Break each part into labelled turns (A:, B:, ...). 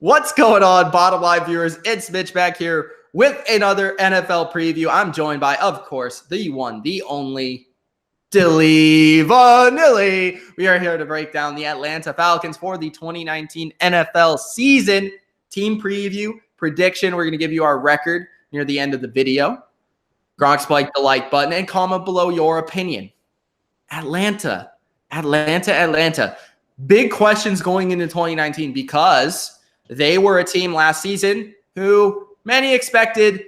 A: What's going on, Bottom Line viewers? It's Mitch back here with another NFL preview. I'm joined by, of course, the one, the only, Dylan. We are here to break down the Atlanta Falcons for the 2019 NFL season. Team preview, prediction. We're going to give you our record near the end of the video. Gronk, spike the like button and comment below your opinion. Atlanta. Big questions going into 2019 because they were a team last season who many expected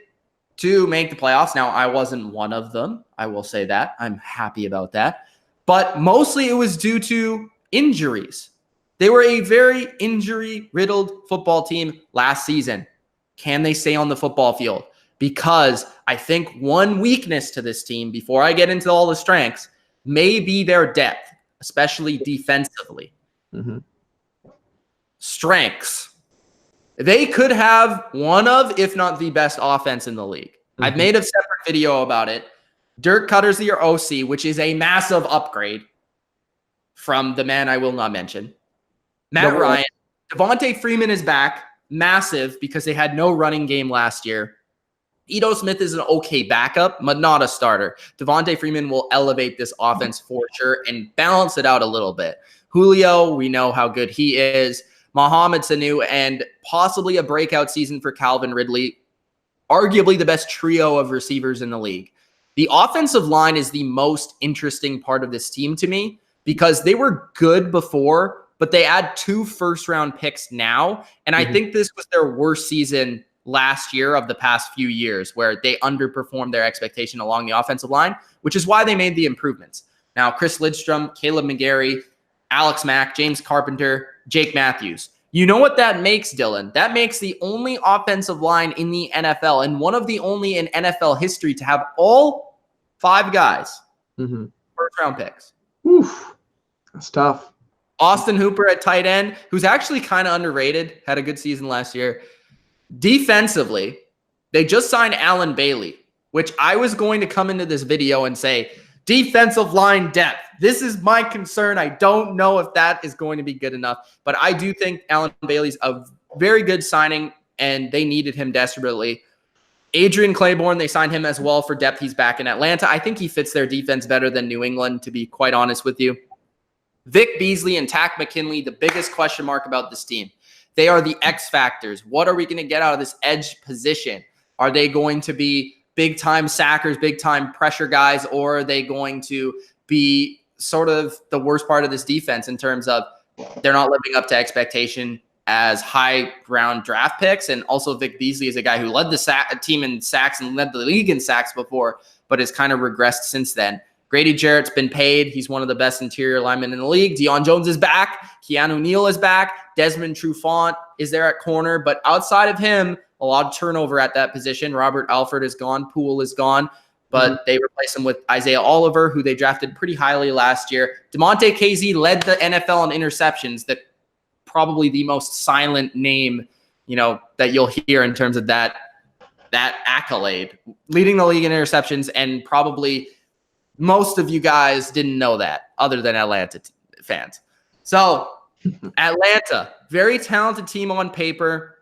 A: to make the playoffs. Now, I wasn't one of them. I will say that. I'm happy about that. But mostly it was due to injuries. They were a very injury-riddled football team last season. Can they stay on the football field? Because I think one weakness to this team, before I get into all the strengths, may be their depth, especially defensively. Strengths. They could have one of, if not the best offense in the league. I've made a separate video about it. Dirk Cutter's your OC, which is a massive upgrade from the man I will not mention. Matt Ryan. Devontae Freeman is back. Massive, because they had no running game last year. Ito Smith is an okay backup, but not a starter. Devontae Freeman will elevate this offense for sure and balance it out a little bit. Julio, we know how good he is. Mohamed Sanu, and possibly a breakout season for Calvin Ridley. Arguably the best trio of receivers in the league. The offensive line is the most interesting part of this team to me because they were good before, but they add 2 first-round picks now, and I think this was their worst season last year of the past few years where they underperformed their expectation along the offensive line, which is why they made the improvements. Now, Chris Lidstrom, Caleb McGarry, Alex Mack, James Carpenter, Jake Matthews. You know what that makes, Dylan? That makes the only offensive line in the NFL and one of the only in NFL history to have all 5 guys first-round picks.
B: Oof, that's tough.
A: Austin Hooper at tight end, who's actually kind of underrated, had a good season last year. Defensively, they just signed Allen Bailey, which I was going to come into this video and say, defensive line depth. This is my concern. I don't know if that is going to be good enough, but I do think Allen Bailey's a very good signing, and they needed him desperately. Adrian Claiborne, they signed him as well for depth. He's back in Atlanta. I think he fits their defense better than New England, to be quite honest with you. Vic Beasley and Takk McKinley, the biggest question mark about this team. They are the X factors. What are we going to get out of this edge position? Are they going to be big-time sackers, big-time pressure guys, or are they going to be sort of the worst part of this defense in terms of they're not living up to expectation as high-round draft picks? And also Vic Beasley is a guy who led the team in sacks and led the league in sacks before, but has kind of regressed since then. Grady Jarrett's been paid. He's one of the best interior linemen in the league. Deion Jones is back. Keanu Neal is back. Desmond Trufant is there at corner. But outside of him, a lot of turnover at that position. Robert Alford is gone. Poole is gone. But they replaced him with Isaiah Oliver, who they drafted pretty highly last year. DeMonte Casey led the NFL in interceptions. Probably the most silent name, that you'll hear in terms of that accolade. Leading the league in interceptions, and probably most of you guys didn't know that, other than Atlanta fans. So, Atlanta, very talented team on paper.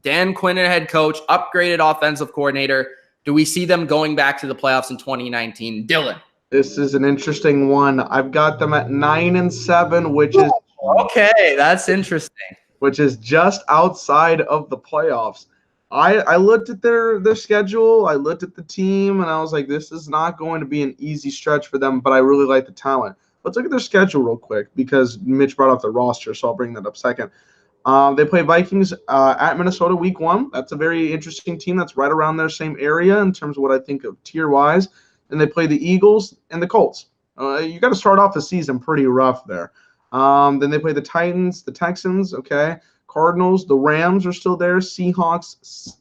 A: Dan Quinn, head coach, upgraded offensive coordinator. Do we see them going back to the playoffs in 2019? Dylan.
B: This is an interesting one. I've got them at 9-7, which is
A: okay. That's interesting.
B: Which is just outside of the playoffs. I looked at their schedule. I looked at the team, and I was like, this is not going to be an easy stretch for them, but I really like the talent. Let's look at their schedule real quick because Mitch brought up the roster, so I'll bring that up second. They play Vikings at Minnesota week 1. That's a very interesting team. That's right around their same area in terms of what I think of tier-wise. And they play the Eagles and the Colts. You got to start off the season pretty rough there. Then they play the Titans, the Texans, okay. Cardinals, the Rams are still there. Seahawks,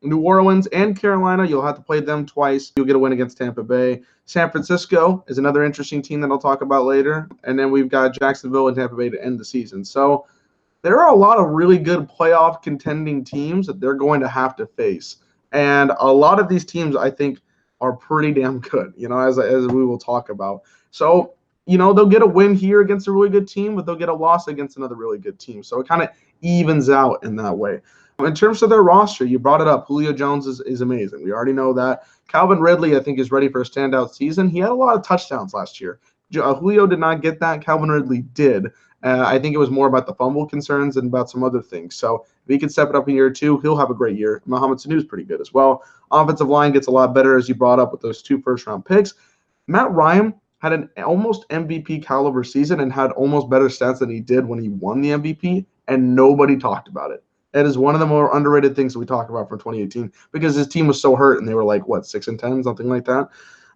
B: New Orleans, and Carolina. You'll have to play them twice. You'll get a win against Tampa Bay. San Francisco is another interesting team that I'll talk about later. And then we've got Jacksonville and Tampa Bay to end the season. So there are a lot of really good playoff contending teams that they're going to have to face. And a lot of these teams, I think, are pretty damn good, as we will talk about. So, they'll get a win here against a really good team, but they'll get a loss against another really good team. So it kind of evens out in that way. In terms of their roster, you brought it up. Julio Jones is amazing. We already know that. Calvin Ridley, I think, is ready for a standout season. He had a lot of touchdowns last year. Julio did not get that. Calvin Ridley did. I think it was more about the fumble concerns and about some other things. So if he can step it up in year 2, he'll have a great year. Mohamed Sanu is pretty good as well. Offensive line gets a lot better, as you brought up, with those 2 first-round picks. Matt Ryan had an almost MVP caliber season and had almost better stats than he did when he won the MVP, and nobody talked about it. That is one of the more underrated things that we talk about from 2018 because his team was so hurt and they were like, 6-10, something like that.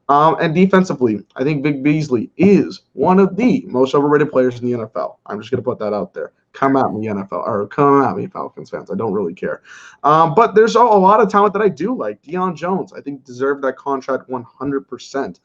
B: And defensively, I think Vic Beasley is one of the most overrated players in the NFL. I'm just going to put that out there. Come at me, NFL, or come at me, Falcons fans. I don't really care. But there's a lot of talent that I do like. Deion Jones, I think, deserved that contract 100%.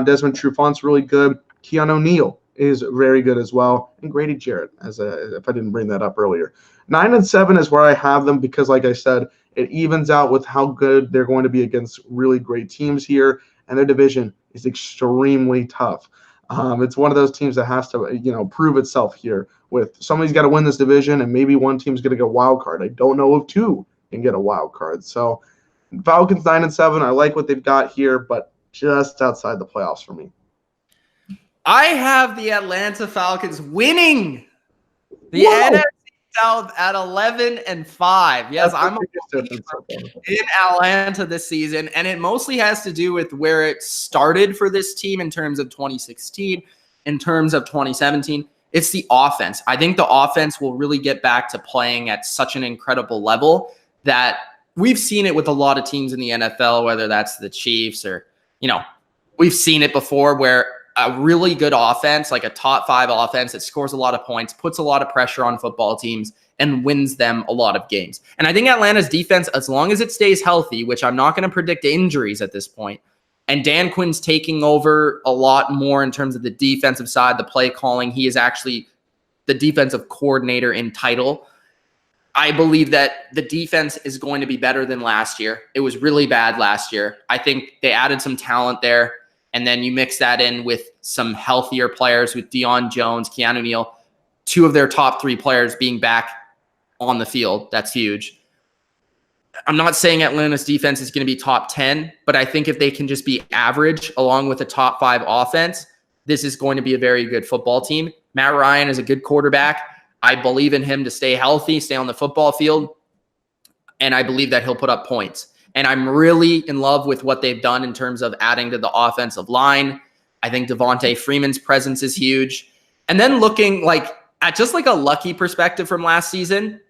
B: Desmond Trufant's really good. Keanu Neal is very good as well. And Grady Jarrett, if I didn't bring that up earlier. 9 and 7 is where I have them because, like I said, it evens out with how good they're going to be against really great teams here, and their division is extremely tough. It's one of those teams that has to, prove itself here. With somebody's got to win this division, and maybe one team's going to get a wild card. I don't know if 2 can get a wild card. So, Falcons 9 and 7. I like what they've got here, but just outside the playoffs for me.
A: I have the Atlanta Falcons winning the NFC South at 11 and 5. Yes, I'm in Atlanta this season, and it mostly has to do with where it started for this team in terms of 2016, in terms of 2017. It's the offense. I think the offense will really get back to playing at such an incredible level that we've seen it with a lot of teams in the NFL, whether that's the Chiefs or, we've seen it before where a really good offense, like a top 5 offense that scores a lot of points, puts a lot of pressure on football teams, and wins them a lot of games. And I think Atlanta's defense, as long as it stays healthy, which I'm not going to predict injuries at this point, and Dan Quinn's taking over a lot more in terms of the defensive side, the play calling. He is actually the defensive coordinator in title. I believe that the defense is going to be better than last year. It was really bad last year. I think they added some talent there. And then you mix that in with some healthier players with Deion Jones, Keanu Neal, 2 of their top 3 players being back on the field. That's huge. I'm not saying Atlanta's defense is going to be top 10, but I think if they can just be average along with a top 5 offense, this is going to be a very good football team. Matt Ryan is a good quarterback. I believe in him to stay healthy, stay on the football field, and I believe that he'll put up points. And I'm really in love with what they've done in terms of adding to the offensive line. I think Devontae Freeman's presence is huge. And then looking at just a lucky perspective from last season,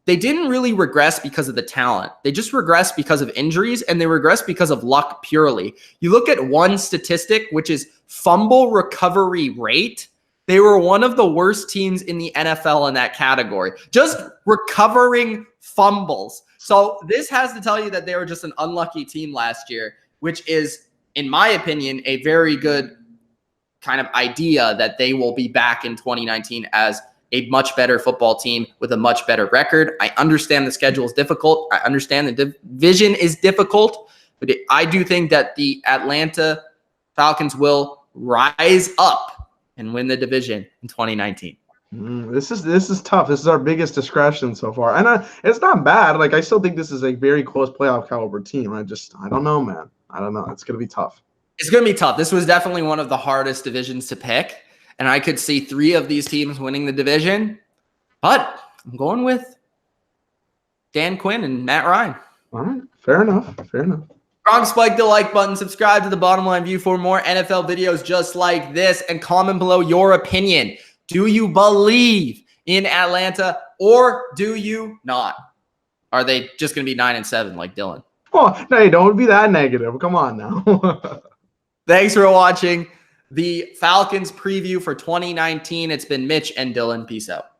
A: they didn't really regress because of the talent. They just regressed because of injuries, and they regressed because of luck purely. You look at one statistic, which is fumble recovery rate. They were one of the worst teams in the NFL in that category. Just recovering fumbles. So this has to tell you that they were just an unlucky team last year, which is, in my opinion, a very good kind of idea that they will be back in 2019 as a much better football team with a much better record. I understand the schedule is difficult. I understand the division is difficult, but I do think that the Atlanta Falcons will rise up and win the division in 2019.
B: This is tough. This is our biggest discretion so far, and it's not bad. I still think this is a very close playoff caliber team. I don't know, man. I don't know. It's gonna be tough.
A: It's gonna be tough. This was definitely one of the hardest divisions to pick, and I could see 3 of these teams winning the division, but I'm going with Dan Quinn and Matt Ryan.
B: All right, fair enough.
A: Strong spike the like button, subscribe to the Bottom Line View for more NFL videos just like this, and comment below your opinion. Do you believe in Atlanta or do you not? Are they just going to be 9 and 7 like Dylan?
B: Oh, no, don't be that negative. Come on now.
A: Thanks for watching the Falcons preview for 2019. It's been Mitch and Dylan. Peace out.